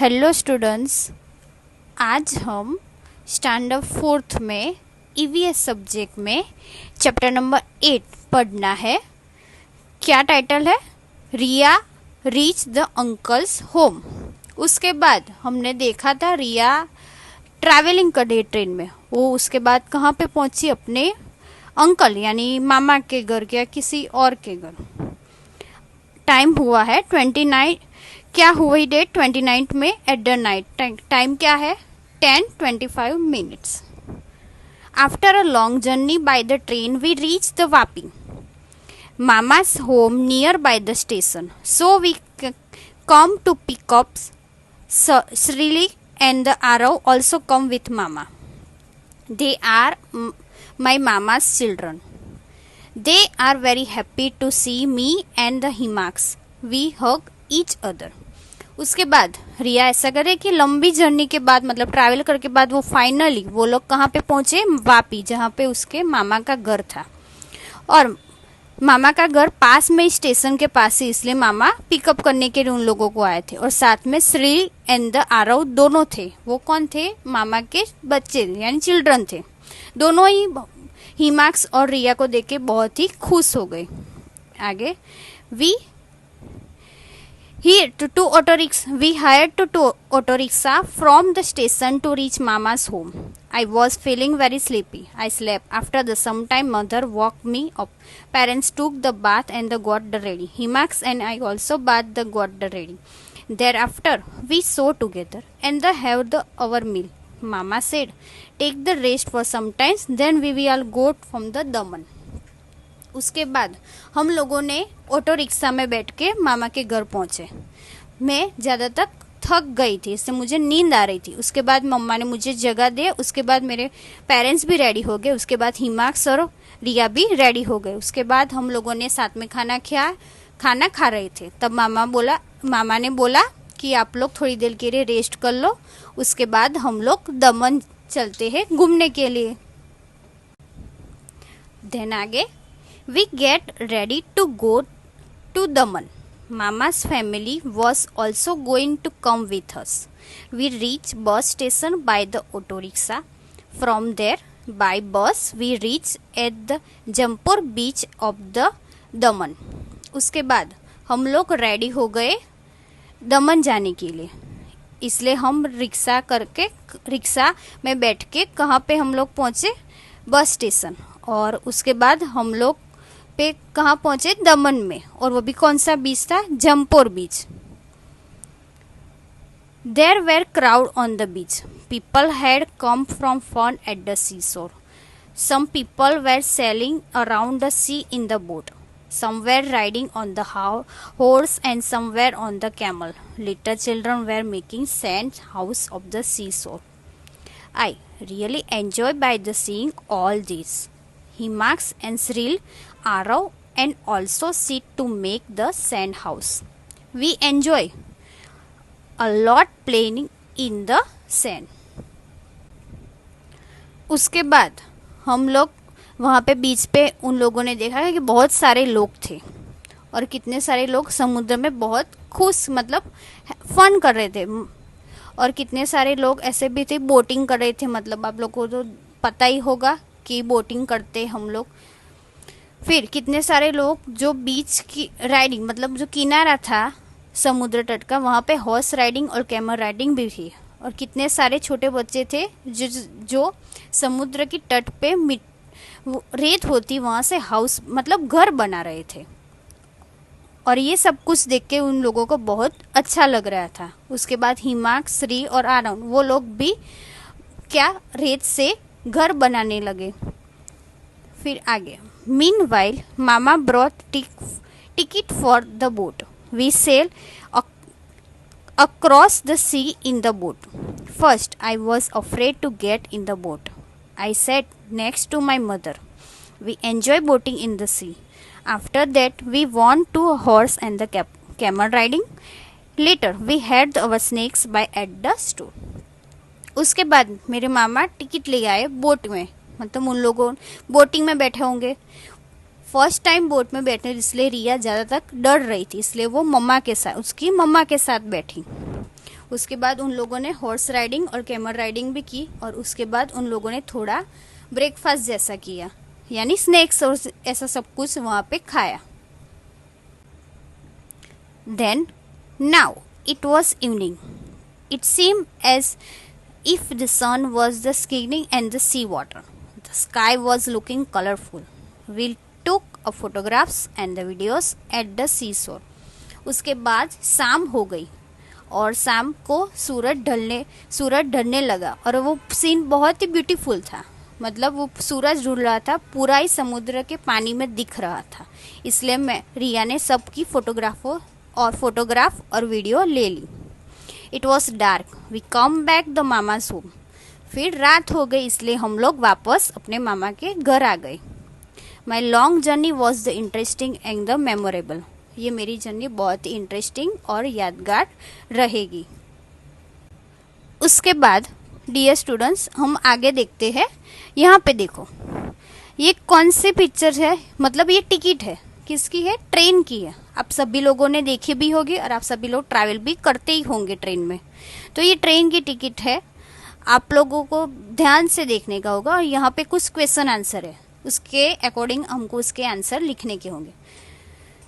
Hello students, आज हम standard fourth में ईवीएस सब्जेक्ट में चैप्टर नंबर 8 पढ़ना है। क्या टाइटल है? रिया रीच द अंकल्स होम। उसके बाद हमने देखा था रिया ट्रैवलिंग कर रही ट्रेन में। वो उसके बाद कहाँ पे पहुंची? अपने अंकल यानी मामा के घर या किसी और के घर। टाइम हुआ है 29। क्या हुई डेट? 29 में एट द नाइट। टाइम क्या है? 10:25 minutes. After a long journey by the train we reach the Vapi मामा's home near by the station, so we come to pick up Srili and the Arav also come with mama. They are my mama's children. They are very happy to see me and the Himaks. We hug each other. उसके बाद रिया ऐसा करे कि लंबी journey के बाद मतलब travel करके बाद वो फाइनली वो लोग कहाँ पे पहुंचे? वापी, जहाँ पे उसके मामा का घर था। और मामा का घर पास में स्टेशन के पास ही, इसलिए मामा पिकअप करने के लिए उन लोगों को आए थे। और साथ में श्री एंड द आरव दोनों थे। वो कौन थे? मामा के बच्चे यानी चिल्ड्रन थे। दोनों ही हिमाक्स और रिया को देख के बहुत ही खुश हो गए। आगे we Here to two auto rickshaw. We hired to two auto rickshaw from the station to reach Mama's home. I was feeling very sleepy. I slept. After the sometime mother woke me up. Parents took the bath and the got the ready. Himax and I also bathed the got the ready. Thereafter we saw together and the have the our meal. Mama said, "Take the rest for some time. Then we will go from the Daman." उसके बाद हम लोगों ने auto rickshaw में बैठ के मामा के घर पहुंचे। मैं ज़्यादा तक थक गई थी, इससे मुझे नींद आ रही थी। उसके बाद मम्मा ने मुझे जगह दिया। उसके बाद मेरे पेरेंट्स भी रेडी हो गए। उसके बाद हिमाक्स और रिया भी रेडी हो गए। उसके बाद हम लोगों ने साथ में खाना खा रहे थे। तब मामा ने बोला कि आप लोग थोड़ी देर के लिए रेस्ट कर लो, उसके बाद हम लोग दमन चलते हैं घूमने के लिए। देन आगे we get ready to go to Daman. Mama's family was also going to come with us. We reach bus station by the auto rickshaw. From there, by bus, we reach at the Jampur beach of the Daman. उसके बाद हम लोग ready हो गए दमन जाने के लिए। इसलिए हम रिक्शा में बैठ के कहाँ पे हम लोग पहुँचे? Bus station. और उसके बाद हम लोग पे कहाँ पहुंचे? दमन में। और वो भी कौन सा बीच था? Jampore beach. There were crowd on the beach. People had come from fun at the sea shore. Some people were sailing around the sea in the boat. Some were riding on the horse and some were on the camel. Little children were making sand house of the seashore. I really enjoy by the seeing all this. Himax and Sril Arav and also sit to make the sand house. We enjoy a lot playing in the sand. उसके बाद हम लोग वहाँ पे बीच पे उन लोगों ने देखा कि बहुत सारे लोग थे। और कितने सारे लोग समुद्र में बहुत खुश मतलब फन कर रहे थे। और कितने सारे लोग ऐसे भी थे बोटिंग कर रहे थे। मतलब आप लोग को तो पता ही होगा कि बोटिंग करते हम लोग। फिर कितने सारे लोग जो बीच की राइडिंग मतलब जो किनारा था समुद्र तट का, वहाँ पे हॉर्स राइडिंग और कैमल राइडिंग भी थी। और कितने सारे छोटे बच्चे थे जो समुद्र की तट पे रेत होती वहाँ से हाउस मतलब घर बना रहे थे। और ये सब कुछ देख के उन लोगों को बहुत अच्छा लग रहा था। उसके बाद हिमाक, श्री और आनंद वो लोग भी क्या रेत से घर बनाने लगे। फिर आगे meanwhile mama brought ticket for the boat. We sail across the sea in the boat. First, I was afraid to get in the boat. I sat next to my mother. We enjoy boating in the sea. After that, we went to a horse and the camel riding. Later, we had our snakes by at the store. उसके बाद मेरे मामा ticket ले आए boat में। मतलब उन लोगों boating में बैठे होंगे। फर्स्ट टाइम बोट में बैठने, इसलिए रिया ज़्यादा तक डर रही थी, इसलिए वो उसकी मम्मा के साथ बैठी। उसके बाद उन लोगों ने हॉर्स राइडिंग और कैमल राइडिंग भी की, और उसके बाद उन लोगों ने थोड़ा ब्रेकफास्ट जैसा किया, यानी स्नैक्स और ऐसा सब कुछ वहाँ पे खाया। Then now it was evening, it seem as if the sun was the skimming and the sea water. The sky was looking colorful. We took a photographs and the videos at the seashore. उसके बाद शाम हो गई और शाम को सूरज ढलने लगा और वो सीन बहुत ही ब्यूटीफुल था। मतलब वो सूरज ढल रहा था, पूरा ही समुद्र के पानी में दिख रहा था। इसलिए रिया ने सबकी फोटोग्राफ और वीडियो ले ली। It was dark, we come back the मामाज होम। फिर रात हो गई, इसलिए हम लोग वापस अपने मामा के घर आ गए। My long journey was the interesting and the memorable. ये मेरी जर्नी बहुत ही इंटरेस्टिंग और यादगार रहेगी। उसके बाद डियर स्टूडेंट्स, हम आगे देखते हैं। यहाँ पे देखो, ये कौन सी पिक्चर है, मतलब ये टिकट है, किसकी है? ट्रेन की है। आप सभी लोगों ने देखी भी होगी और आप सभी लोग ट्रैवल भी करते ही होंगे ट्रेन में। तो ये ट्रेन की टिकट है, आप लोगों को ध्यान से देखने का होगा। और यहाँ पे कुछ क्वेश्चन आंसर है, उसके अकॉर्डिंग हमको उसके आंसर लिखने के होंगे।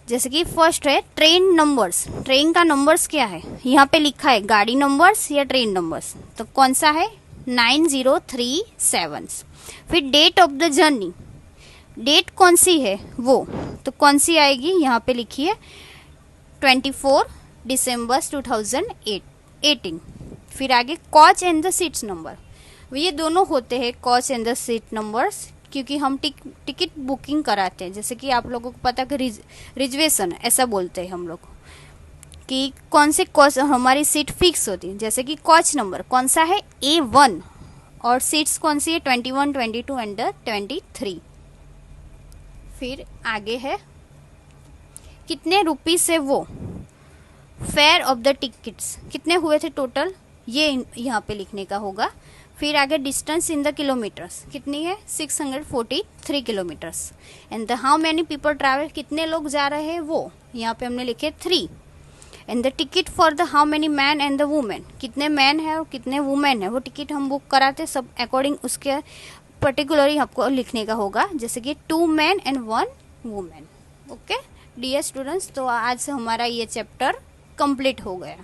जैसे कि फर्स्ट है ट्रेन नंबर्स। ट्रेन का नंबर्स क्या है? यहाँ पे लिखा है गाड़ी नंबर्स या ट्रेन नंबर्स, तो कौन सा है? 9037। फिर date of the journey, date कौन सी है वो, तो कौन सी आएगी? यहाँ पे लिखी है 24 दिसंबर 2018। फिर आगे coach and the seats number, ये दोनों होते हैं coach and the seat numbers, क्योंकि हम टिकट बुकिंग कराते हैं। जैसे कि आप लोगों को पता कि रिजर्वेशन ऐसा बोलते हैं हम लोग, कि कौन से कोच हमारी सीट फिक्स होती है। जैसे कि कोच नंबर कौन सा है? A1, और सीट्स कौन सी है? 21, 22 एंड 23। फिर आगे है कितने रुपीस से वो, फेयर ऑफ द टिकट्स कितने हुए थे टोटल, ये यहाँ पे लिखने का होगा। फिर आगे डिस्टेंस इन द किलोमीटर्स कितनी है? 643 kilometres. And the how many people travel, कितने लोग जा रहे हैं वो, यहाँ पे हमने लिखे 3। And the ticket for the how many man and the women, कितने मैन है और कितने वुमेन है, वो टिकट हम बुक कराते सब अकॉर्डिंग उसके पर्टिकुलरली आपको लिखने का होगा। जैसे कि 2 man and 1 women. Okay dear students, तो आज हमारा ये चैप्टर कंप्लीट हो गया।